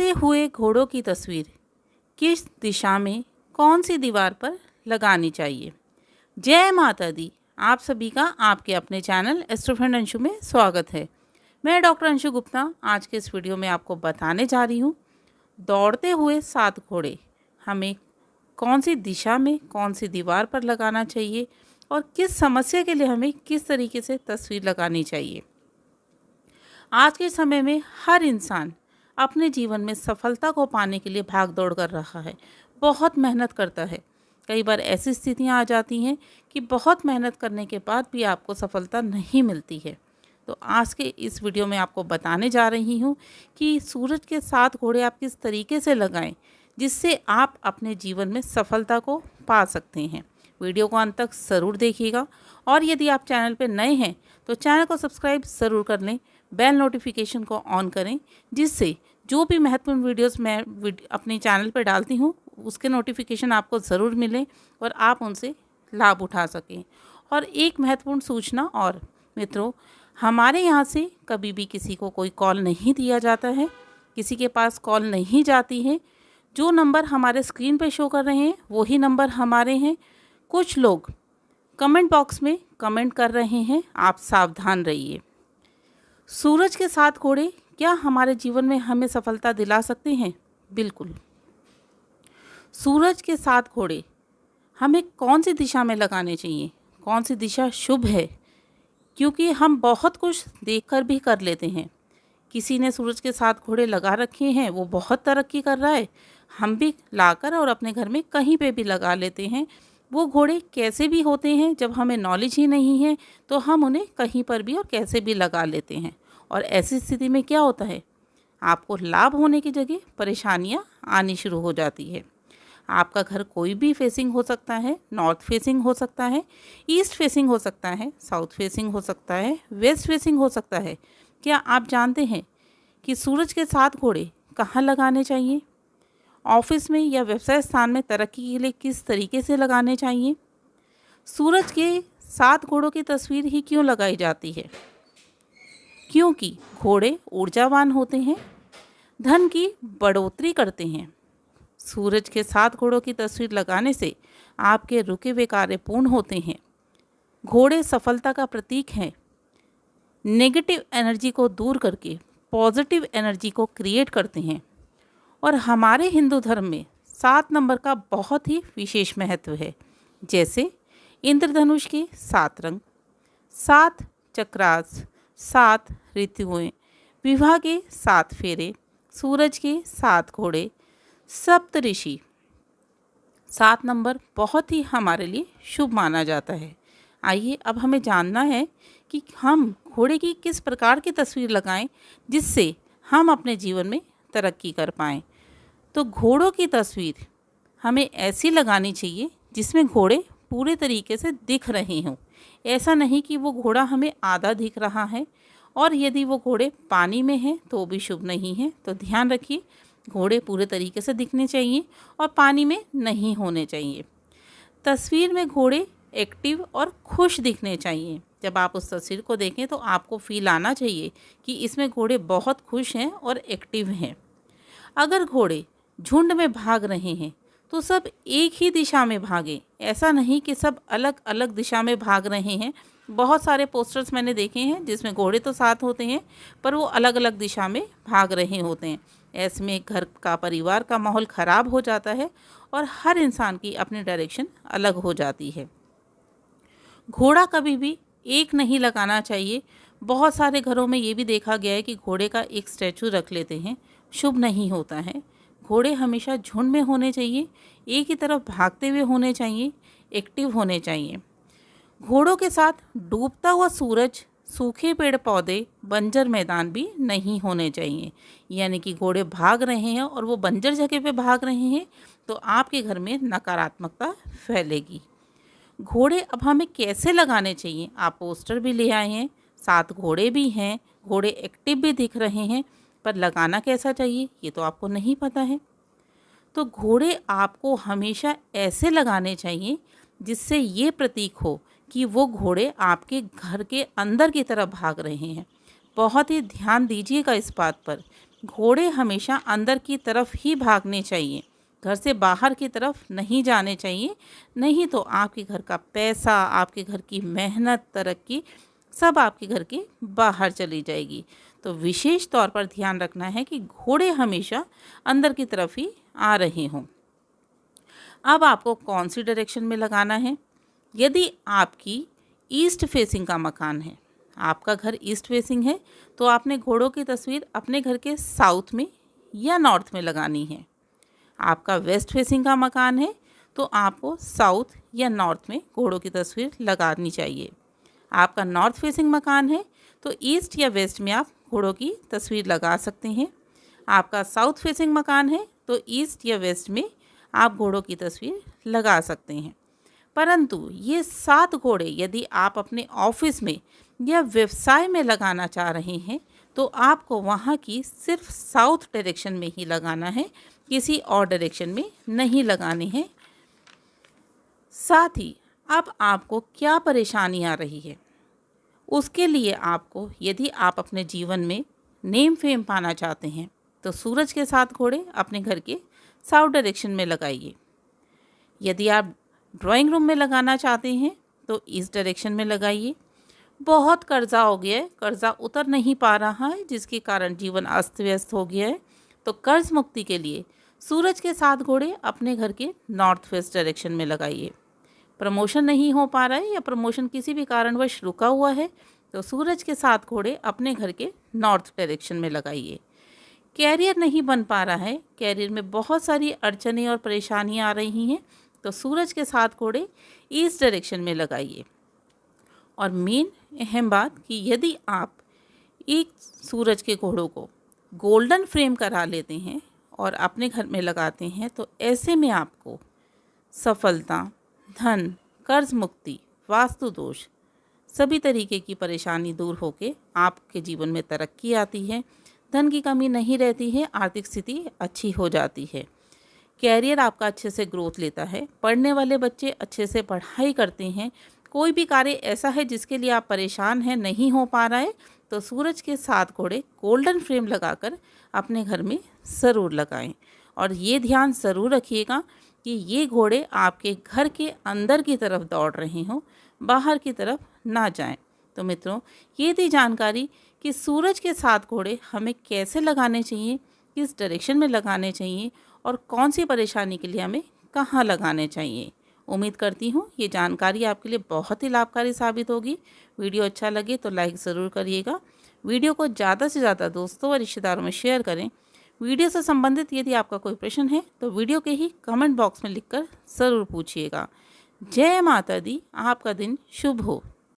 दौड़ते हुए घोड़ों की तस्वीर किस दिशा में कौन सी दीवार पर लगानी चाहिए। जय माता दी। आप सभी का आपके अपने चैनल एस्ट्रोफ्रेंड अंशु में स्वागत है। मैं डॉक्टर अंशु गुप्ता आज के इस वीडियो में आपको बताने जा रही हूँ दौड़ते हुए 7 घोड़े हमें कौन सी दिशा में कौन सी दीवार पर लगाना चाहिए और किस समस्या के लिए हमें किस तरीके से तस्वीर लगानी चाहिए। आज के समय में हर इंसान अपने जीवन में सफलता को पाने के लिए भाग दौड़ कर रहा है, बहुत मेहनत करता है। कई बार ऐसी स्थितियां आ जाती हैं कि बहुत मेहनत करने के बाद भी आपको सफलता नहीं मिलती है। तो आज के इस वीडियो में आपको बताने जा रही हूँ कि सूरज के 7 घोड़े आप किस तरीके से लगाएं जिससे आप अपने जीवन में सफलता को पा सकते हैं। वीडियो को अंत तक ज़रूर देखिएगा और यदि आप चैनल पर नए हैं तो चैनल को सब्सक्राइब ज़रूर कर लें, बेल नोटिफिकेशन को ऑन करें जिससे जो भी महत्वपूर्ण वीडियोस मैं अपने चैनल पर डालती हूँ उसके नोटिफिकेशन आपको ज़रूर मिलें और आप उनसे लाभ उठा सकें। और एक महत्वपूर्ण सूचना और मित्रों, हमारे यहाँ से कभी भी किसी को कोई कॉल नहीं दिया जाता है, किसी के पास कॉल नहीं जाती है। जो नंबर हमारे स्क्रीन पे शो कर रहे हैं वही नंबर हमारे हैं। कुछ लोग कमेंट बॉक्स में कमेंट कर रहे हैं, आप सावधान रहिए। सूरज के 7 घोड़े क्या हमारे जीवन में हमें सफलता दिला सकते हैं? बिल्कुल। सूरज के 7 घोड़े हमें कौन सी दिशा में लगाने चाहिए, कौन सी दिशा शुभ है, क्योंकि हम बहुत कुछ देखकर भी कर लेते हैं। किसी ने सूरज के 7 घोड़े लगा रखे हैं, वो बहुत तरक्की कर रहा है, हम भी लाकर और अपने घर में कहीं पे भी लगा लेते हैं। वो घोड़े कैसे भी होते हैं, जब हमें नॉलेज ही नहीं है तो हम उन्हें कहीं पर भी और कैसे भी लगा लेते हैं। और ऐसी स्थिति में क्या होता है, आपको लाभ होने की जगह परेशानियां आनी शुरू हो जाती है। आपका घर कोई भी फेसिंग हो सकता है, नॉर्थ फेसिंग हो सकता है, ईस्ट फेसिंग हो सकता है, साउथ फेसिंग हो सकता है, वेस्ट फेसिंग हो सकता है। क्या आप जानते हैं कि सूरज के 7 घोड़े कहाँ लगाने चाहिए? ऑफिस में या व्यवसाय स्थान में तरक्की के लिए किस तरीके से लगाने चाहिए? सूरज के 7 घोड़ों की तस्वीर ही क्यों लगाई जाती है? क्योंकि घोड़े ऊर्जावान होते हैं, धन की बढ़ोतरी करते हैं। सूरज के 7 घोड़ों की तस्वीर लगाने से आपके रुके हुए कार्य पूर्ण होते हैं। घोड़े सफलता का प्रतीक हैं। नेगेटिव एनर्जी को दूर करके पॉजिटिव एनर्जी को क्रिएट करते हैं। और हमारे हिंदू धर्म में 7 नंबर का बहुत ही विशेष महत्व है। जैसे इंद्रधनुष के 7 रंग, 7 चक्रास, 7 ऋतुएं, विवाह के 7 फेरे, सूरज के 7 घोड़े, सप्तऋषि। 7 नंबर बहुत ही हमारे लिए शुभ माना जाता है। आइए अब हमें जानना है कि हम घोड़े की किस प्रकार की तस्वीर लगाएं जिससे हम अपने जीवन में तरक्की कर पाएं। तो घोड़ों की तस्वीर हमें ऐसी लगानी चाहिए जिसमें घोड़े पूरे तरीके से दिख रहे हों। ऐसा नहीं कि वो घोड़ा हमें आधा दिख रहा है, और यदि वो घोड़े पानी में हैं तो भी शुभ नहीं है। तो ध्यान रखिए, घोड़े पूरे तरीके से दिखने चाहिए और पानी में नहीं होने चाहिए। तस्वीर में घोड़े एक्टिव और खुश दिखने चाहिए। जब आप उस तस्वीर को देखें तो आपको फील आना चाहिए कि इसमें घोड़े बहुत खुश हैं और एक्टिव हैं। अगर घोड़े झुंड में भाग रहे हैं तो सब एक ही दिशा में भागें। ऐसा नहीं कि सब अलग अलग दिशा में भाग रहे हैं। बहुत सारे पोस्टर्स मैंने देखे हैं जिसमें घोड़े तो साथ होते हैं पर वो अलग अलग दिशा में भाग रहे होते हैं। ऐसे में घर का, परिवार का माहौल ख़राब हो जाता है और हर इंसान की अपनी डायरेक्शन अलग हो जाती है। घोड़ा कभी भी एक नहीं लगाना चाहिए। बहुत सारे घरों में ये भी देखा गया है कि घोड़े का एक स्टैचू रख लेते हैं, शुभ नहीं होता है। घोड़े हमेशा झुंड में होने चाहिए, एक ही तरफ भागते हुए होने चाहिए, एक्टिव होने चाहिए। घोड़ों के साथ डूबता हुआ सूरज, सूखे पेड़ पौधे, बंजर मैदान भी नहीं होने चाहिए। यानी कि घोड़े भाग रहे हैं और वो बंजर जगह पे भाग रहे हैं तो आपके घर में नकारात्मकता फैलेगी। घोड़े अब हमें कैसे लगाने चाहिए? आप पोस्टर भी ले आए हैं, 7 घोड़े भी हैं, घोड़े एक्टिव भी दिख रहे हैं, पर लगाना कैसा चाहिए ये तो आपको नहीं पता है। तो घोड़े आपको हमेशा ऐसे लगाने चाहिए जिससे ये प्रतीक हो कि वो घोड़े आपके घर के अंदर की तरफ भाग रहे हैं। बहुत ही ध्यान दीजिएगा इस बात पर। घोड़े हमेशा अंदर की तरफ ही भागने चाहिए, घर से बाहर की तरफ नहीं जाने चाहिए, नहीं तो आपके घर का पैसा, आपके घर की मेहनत, तरक्की सब आपके घर के बाहर चली जाएगी। तो विशेष तौर पर ध्यान रखना है कि घोड़े हमेशा अंदर की तरफ ही आ रहे हों। अब आपको कौन सी डायरेक्शन में लगाना है? यदि आपकी ईस्ट फेसिंग का मकान है, आपका घर ईस्ट फेसिंग है, तो आपने घोड़ों की तस्वीर अपने घर के साउथ में या नॉर्थ में लगानी है। आपका वेस्ट फेसिंग का मकान है, तो आपको साउथ या नॉर्थ में घोड़ों की तस्वीर लगानी चाहिए। आपका नॉर्थ फेसिंग मकान है, तो ईस्ट या वेस्ट में आप घोड़ों की तस्वीर लगा सकते हैं। आपका साउथ फेसिंग मकान है, तो ईस्ट या वेस्ट में आप घोड़ों की तस्वीर लगा सकते हैं। परंतु ये 7 घोड़े यदि आप अपने ऑफिस में या व्यवसाय में लगाना चाह रहे हैं, तो आपको वहाँ की सिर्फ साउथ डायरेक्शन में ही लगाना है, किसी और डायरेक्शन में नहीं लगाने हैं। साथ ही अब आपको क्या परेशानी आ रही है, उसके लिए आपको, यदि आप अपने जीवन में नेम फेम पाना चाहते हैं, तो सूरज के 7 घोड़े अपने घर के साउथ डायरेक्शन में लगाइए। यदि आप ड्राइंग रूम में लगाना चाहते हैं, तो इस डायरेक्शन में लगाइए। बहुत कर्जा हो गया है, कर्जा उतर नहीं पा रहा है, जिसके कारण जीवन अस्त व्यस्त हो गया है, तो कर्ज मुक्ति के लिए सूरज के 7 घोड़े अपने घर के नॉर्थ वेस्ट डायरेक्शन में लगाइए। प्रमोशन नहीं हो पा रहा है या प्रमोशन किसी भी कारणवश रुका हुआ है, तो सूरज के 7 घोड़े अपने घर के नॉर्थ डायरेक्शन में लगाइए। कैरियर नहीं बन पा रहा है, कैरियर में बहुत सारी अड़चनें और परेशानियां आ रही हैं, तो सूरज के 7 घोड़े ईस्ट डायरेक्शन में लगाइए। और मेन अहम बात कि यदि आप एक सूरज के घोड़ों को गोल्डन फ्रेम करा लेते हैं और अपने घर में लगाते हैं, तो ऐसे में आपको सफलता, धन, कर्ज मुक्ति, वास्तु दोष, सभी तरीके की परेशानी दूर होकर आपके जीवन में तरक्की आती है, धन की कमी नहीं रहती है, आर्थिक स्थिति अच्छी हो जाती है, कैरियर आपका अच्छे से ग्रोथ लेता है, पढ़ने वाले बच्चे अच्छे से पढ़ाई करते हैं, कोई भी कार्य ऐसा है जिसके लिए आप परेशान हैं, नहीं हो पा रहा है, तो सूरज के 7 घोड़े गोल्डन फ्रेम लगाकर अपने घर में ज़रूर लगाएं। और ये ध्यान ज़रूर रखिएगा कि ये घोड़े आपके घर के अंदर की तरफ दौड़ रहे हों, बाहर की तरफ ना जाएं। तो मित्रों, ये थी जानकारी कि सूरज के 7 घोड़े हमें कैसे लगाने चाहिए, किस डायरेक्शन में लगाने चाहिए और कौन सी परेशानी के लिए हमें कहाँ लगाने चाहिए। उम्मीद करती हूँ ये जानकारी आपके लिए बहुत ही लाभकारी साबित होगी। वीडियो अच्छा लगे तो लाइक ज़रूर करिएगा। वीडियो को ज़्यादा से ज़्यादा दोस्तों और रिश्तेदारों में शेयर करें। वीडियो से संबंधित यदि आपका कोई प्रश्न है तो वीडियो के ही कमेंट बॉक्स में लिखकर ज़रूर पूछिएगा। जय माता दी। आपका दिन शुभ हो।